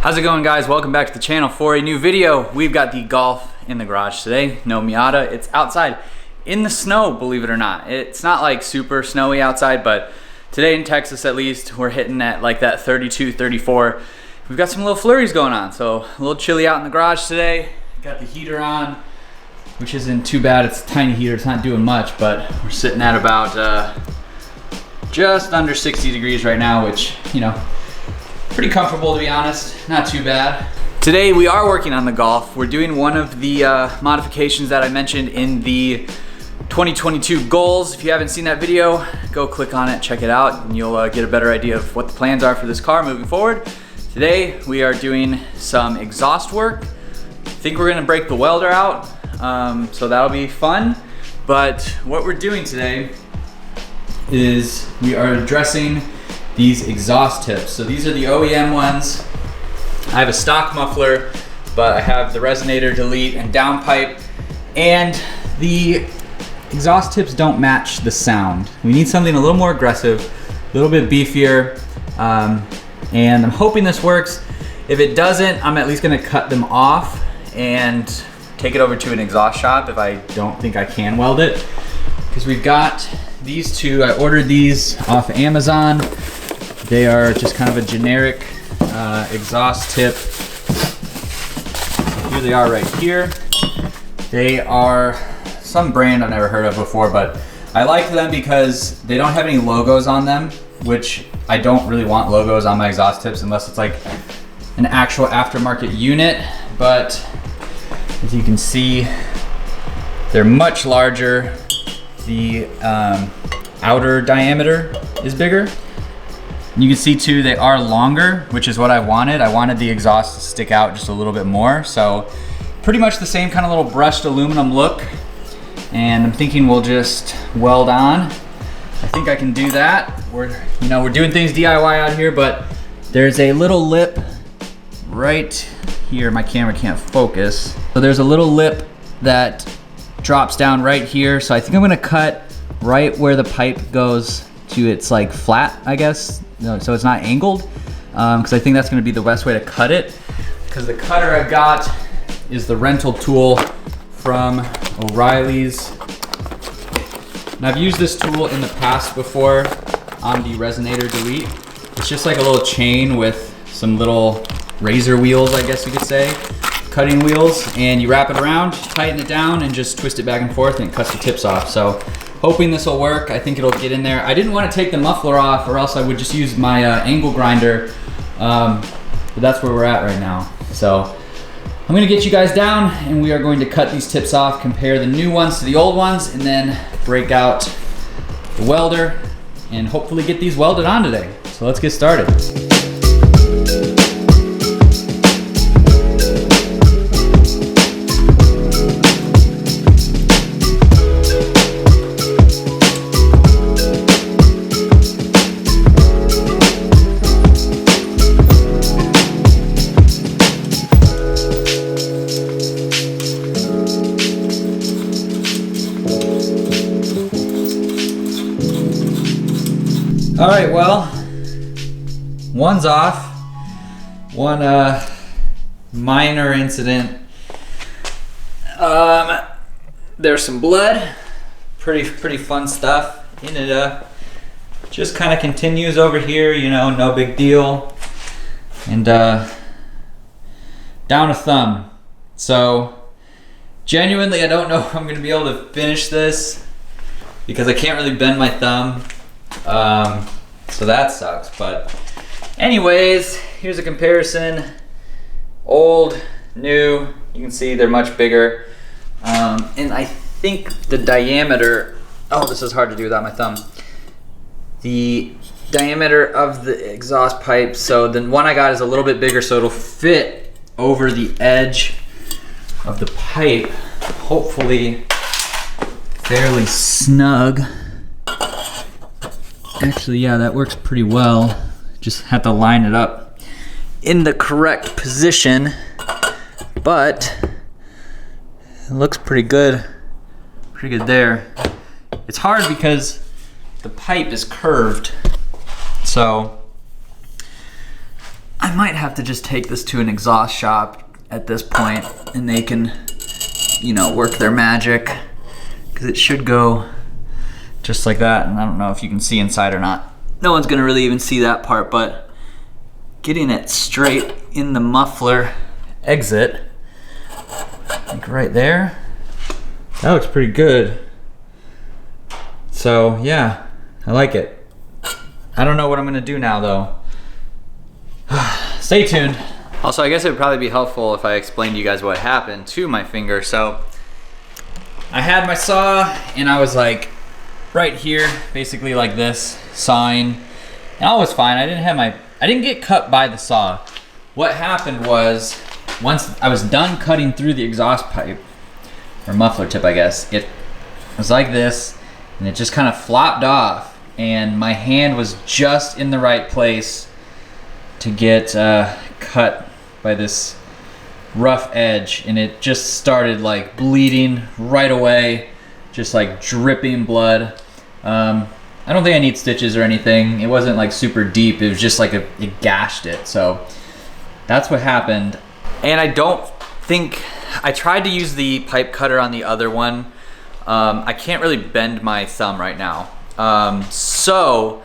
How's it going, guys? Welcome back to the channel for a new video. We've got the Golf in the garage today. No Miata. It's outside in the snow, believe it or not. It's not like super snowy outside, but today in Texas at least, we're hitting at like that 32, 34. We've got some little flurries going on, so a little chilly out in the garage today. Got the heater on, which isn't too bad. It's a tiny heater, it's not doing much, but we're sitting at about just under 60 degrees right now, which, you know, pretty comfortable to be honest, not too bad. Today we are working on the Golf. We're doing one of the modifications that I mentioned in the 2022 goals. If you haven't seen that video, go click on it, check it out, and you'll get a better idea of what the plans are for this car moving forward. Today we are doing some exhaust work. I think we're gonna break the welder out, so that'll be fun. But what we're doing today is we are addressing these exhaust tips. So these are the OEM ones. I have a stock muffler, but I have the resonator, delete, and downpipe, and the exhaust tips don't match the sound. We need something a little more aggressive, a little bit beefier, and I'm hoping this works. If it doesn't, I'm at least gonna cut them off and take it over to an exhaust shop if I don't think I can weld it. Because we've got these two, I ordered these off Amazon. They are just kind of a generic exhaust tip. Here they are right here. They are some brand I've never heard of before, but I like them because they don't have any logos on them, which I don't really want logos on my exhaust tips unless it's like an actual aftermarket unit. But as you can see, they're much larger. The outer diameter is bigger. You can see too, they are longer, which is what I wanted. I wanted the exhaust to stick out just a little bit more. So pretty much the same kind of little brushed aluminum look. And I'm thinking we'll just weld on. I think I can do that. We're doing things DIY out here, but there's a little lip right here. My camera can't focus. So there's a little lip that drops down right here. So I think I'm gonna cut right where the pipe goes to its like flat, I guess. So it's not angled, because I think that's gonna be the best way to cut it. Because the cutter I got is the rental tool from O'Reilly's. And I've used this tool in the past before on the resonator delete. It's just like a little chain with some little razor wheels, I guess you could say, cutting wheels, and you wrap it around, tighten it down, and just twist it back and forth, and it cuts the tips off. So hoping this will work. I think it'll get in there. I didn't want to take the muffler off, or else I would just use my angle grinder, but that's where we're at right now. So I'm gonna get you guys down, and we are going to cut these tips off, compare the new ones to the old ones, and then break out the welder, and hopefully get these welded on today. So let's get started. All right, well, one's off. One minor incident. There's some blood. Pretty fun stuff. And it just kind of continues over here, you know, no big deal. And down a thumb. So genuinely, I don't know if I'm gonna be able to finish this because I can't really bend my thumb. So that sucks, but anyways, here's a comparison. Old, new, you can see they're much bigger. And I think the diameter, oh, this is hard to do without my thumb. The diameter of the exhaust pipe, so the one I got is a little bit bigger, so it'll fit over the edge of the pipe, hopefully fairly snug. Actually, yeah, that works pretty well. Just have to line it up in the correct position, but it looks pretty good there. It's hard because the pipe is curved, so I might have to just take this to an exhaust shop at this point and they can, you know, work their magic, because it should go just like that. And I don't know if you can see inside or not. No one's gonna really even see that part, but getting it straight in the muffler exit, like right there, that looks pretty good. So yeah, I like it. I don't know what I'm gonna do now though. Stay tuned. Also, I guess it would probably be helpful if I explained to you guys what happened to my finger. So I had my saw and I was like right here, basically like this, sawing, and all was fine. I didn't get cut by the saw. What happened was, once I was done cutting through the exhaust pipe, or muffler tip I guess, it was like this, and it just kind of flopped off, and my hand was just in the right place to get cut by this rough edge, and it just started like bleeding right away, just like dripping blood. I don't think I need stitches or anything. It wasn't like super deep. It was just like it gashed it. So that's what happened. And I don't think, I tried to use the pipe cutter on the other one. I can't really bend my thumb right now. So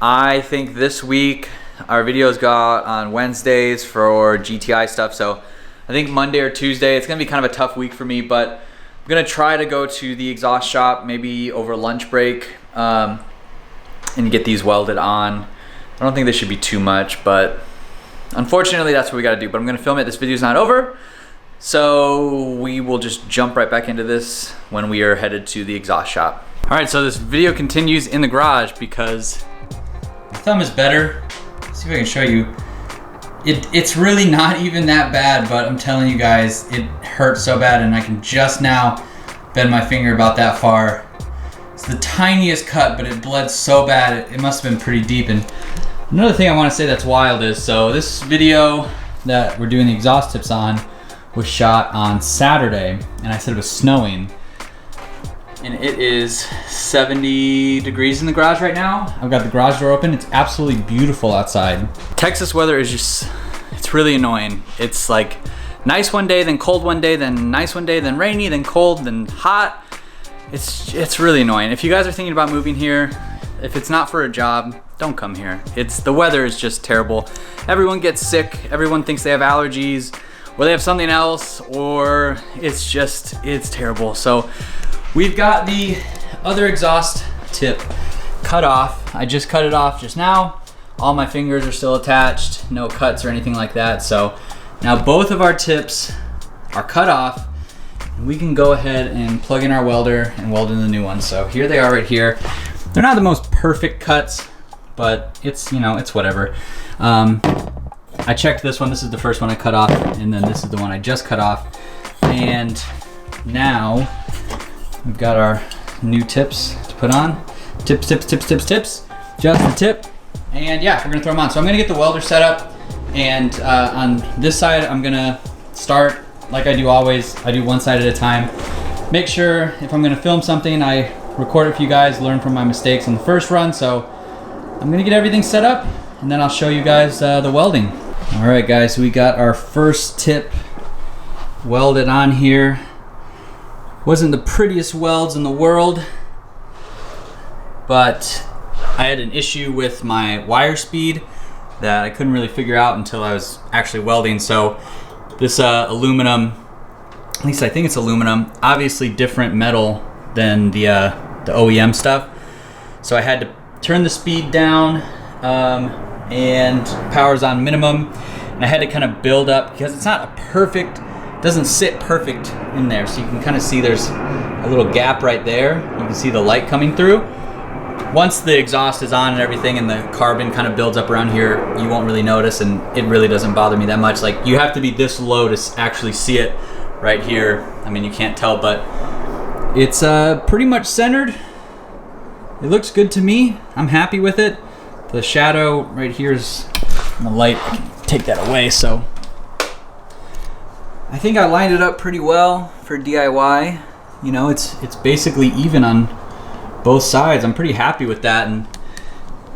I think this week our videos go out on Wednesdays for GTI stuff. So I think Monday or Tuesday, it's gonna be kind of a tough week for me, but I'm gonna try to go to the exhaust shop maybe over lunch break and get these welded on. I don't think this should be too much, but unfortunately that's what we gotta do. But I'm gonna film it. This video's not over, so we will just jump right back into this when we are headed to the exhaust shop. All right, so this video continues in the garage because my thumb is better. Let's see if I can show you. It's really not even that bad, but I'm telling you guys, it hurts so bad, and I can just now bend my finger about that far. It's the tiniest cut, but it bled so bad, it must have been pretty deep. And another thing I want to say that's wild is, so this video that we're doing the exhaust tips on was shot on Saturday, and I said it was snowing. And it is 70 degrees in the garage right now. I've got the garage door open. It's absolutely beautiful outside. Texas weather is just, it's really annoying. It's like nice one day, then cold one day, then nice one day, then rainy, then cold, then hot. It's really annoying. If you guys are thinking about moving here, if it's not for a job, don't come here. The weather is just terrible. Everyone gets sick. Everyone thinks they have allergies, or they have something else, or it's terrible. So we've got the other exhaust tip cut off. I just cut it off just now. All my fingers are still attached, no cuts or anything like that. So now both of our tips are cut off, and we can go ahead and plug in our welder and weld in the new one. So here they are right here. They're not the most perfect cuts, but it's, you know, it's whatever. I checked this one. This is the first one I cut off, and then this is the one I just cut off. And now we've got our new tips to put on. Tips, just the tip. And yeah, we're gonna throw them on. So I'm gonna get the welder set up, and on this side, I'm gonna start like I do always. I do one side at a time. Make sure if I'm gonna film something, I record it for you guys, learn from my mistakes on the first run. So I'm gonna get everything set up, and then I'll show you guys the welding. All right, guys, so we got our first tip welded on here. Wasn't the prettiest welds in the world, but I had an issue with my wire speed that I couldn't really figure out until I was actually welding. So this aluminum, at least I think it's aluminum, obviously different metal than the OEM stuff. So I had to turn the speed down and power's on minimum. And I had to kind of build up, because it's not a perfect, doesn't sit perfect in there. So you can kind of see there's a little gap right there. You can see the light coming through. Once the exhaust is on and everything, and the carbon kind of builds up around here, you won't really notice, and it really doesn't bother me that much. Like, you have to be this low to actually see it right here. I mean, you can't tell, but it's pretty much centered. It looks good to me. I'm happy with it. The shadow right here is the light. I can take that away. So I think I lined it up pretty well for DIY. You know, it's basically even on both sides. I'm pretty happy with that, and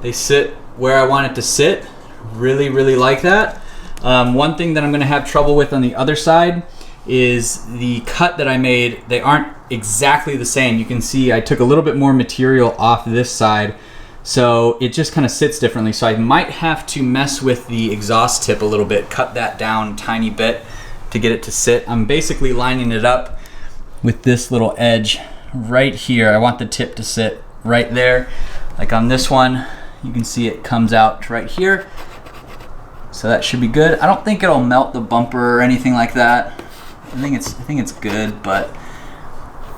they sit where I want it to sit. Really like that. One thing that I'm gonna have trouble with on the other side is the cut that I made. They aren't exactly the same. You can see I took a little bit more material off this side, so it just kind of sits differently. So I might have to mess with the exhaust tip a little bit, cut that down a tiny bit to get it to sit. I'm basically lining it up with this little edge right here. I want the tip to sit right there. Like on this one, you can see it comes out right here. So that should be good. I don't think it'll melt the bumper or anything like that. I think it's good, but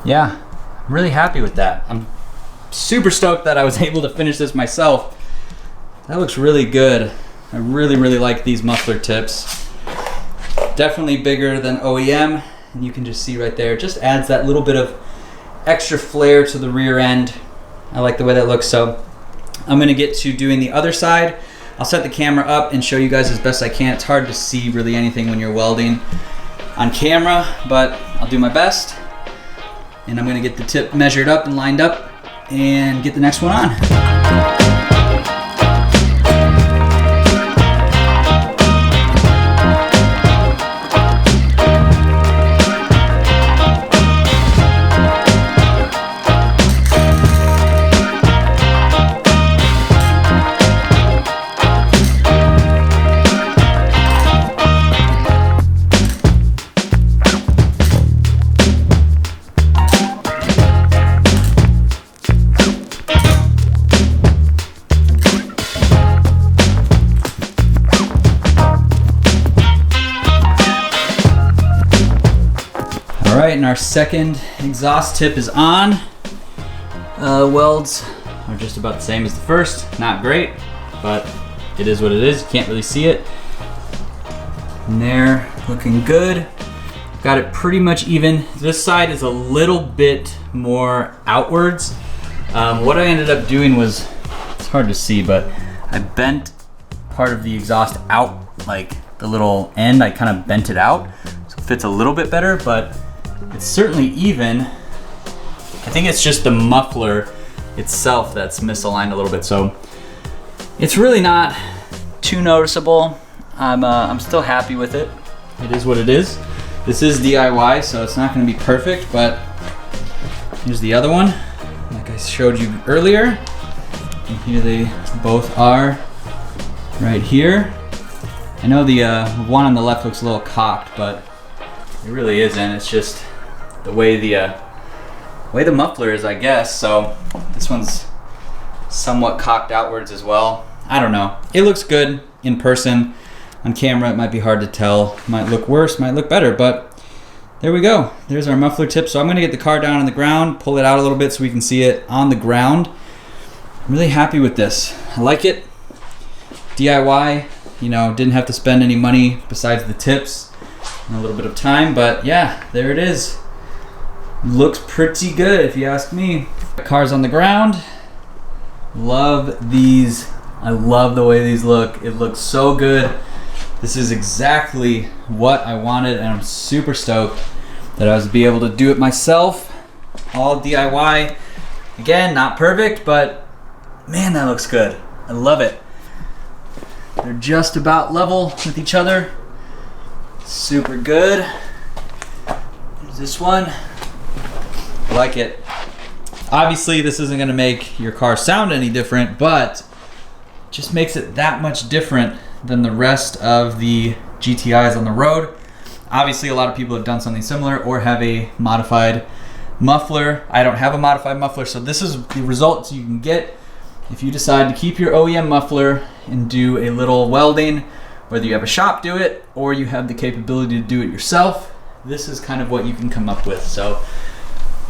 yeah, I'm really happy with that. I'm super stoked that I was able to finish this myself. That looks really good. I really, really like these muffler tips. Definitely bigger than OEM. And you can just see right there, it just adds that little bit of extra flair to the rear end. I like the way that looks. So I'm gonna get to doing the other side. I'll set the camera up and show you guys as best I can. It's hard to see really anything when you're welding on camera, but I'll do my best. And I'm gonna get the tip measured up and lined up and get the next one on. All right, and our second exhaust tip is on. Welds are just about the same as the first. Not great, but it is what it is. You can't really see it. And there, looking good. Got it pretty much even. This side is a little bit more outwards. What I ended up doing was, it's hard to see, but I bent part of the exhaust out, like the little end, I kind of bent it out. So it fits a little bit better, but it's certainly even. I think it's just the muffler itself that's misaligned a little bit. So it's really not too noticeable. I'm still happy with it. It is what it is. This is DIY, so it's not gonna be perfect, but here's the other one, like I showed you earlier. And here they both are right here. I know the one on the left looks a little cocked, but it really isn't. It's just the way the muffler is, I guess. So this one's somewhat cocked outwards as well. I don't know. It looks good in person. On camera, it might be hard to tell. Might look worse, might look better, but there we go. There's our muffler tip. So I'm gonna get the car down on the ground, pull it out a little bit so we can see it on the ground. I'm really happy with this. I like it. DIY, you know, didn't have to spend any money besides the tips and a little bit of time, but yeah, there it is. Looks pretty good if you ask me. Car's on the ground. Love these. I love the way these look. It looks so good. This is exactly what I wanted, and I'm super stoked that I was be able to do it myself. All DIY. Again, not perfect, but man, that looks good. I love it. They're just about level with each other. Super good. There's this one. I like it. Obviously, this isn't gonna make your car sound any different, but it just makes it that much different than the rest of the GTIs on the road. Obviously, a lot of people have done something similar or have a modified muffler. I don't have a modified muffler, so this is the results you can get if you decide to keep your OEM muffler and do a little welding, whether you have a shop do it or you have the capability to do it yourself. This is kind of what you can come up with. So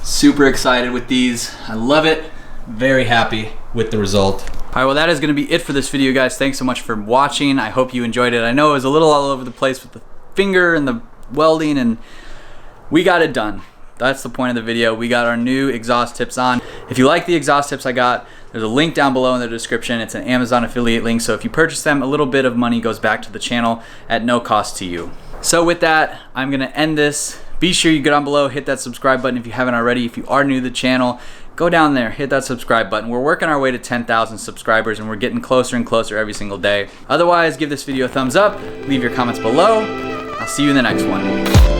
super excited with these. I love it. Very happy with the result. All right, well, that is gonna be it for this video, guys. Thanks so much for watching. I hope you enjoyed it. I know it was a little all over the place with the finger and the welding, and we got it done. That's the point of the video. We got our new exhaust tips on. If you like the exhaust tips I got, there's a link down below in the description. It's an Amazon affiliate link, so if you purchase them, a little bit of money goes back to the channel at no cost to you. So with that, I'm gonna end this. Be sure you get on below, hit that subscribe button if you haven't already. If you are new to the channel, go down there, hit that subscribe button. We're working our way to 10,000 subscribers and we're getting closer and closer every single day. Otherwise, give this video a thumbs up, leave your comments below. I'll see you in the next one.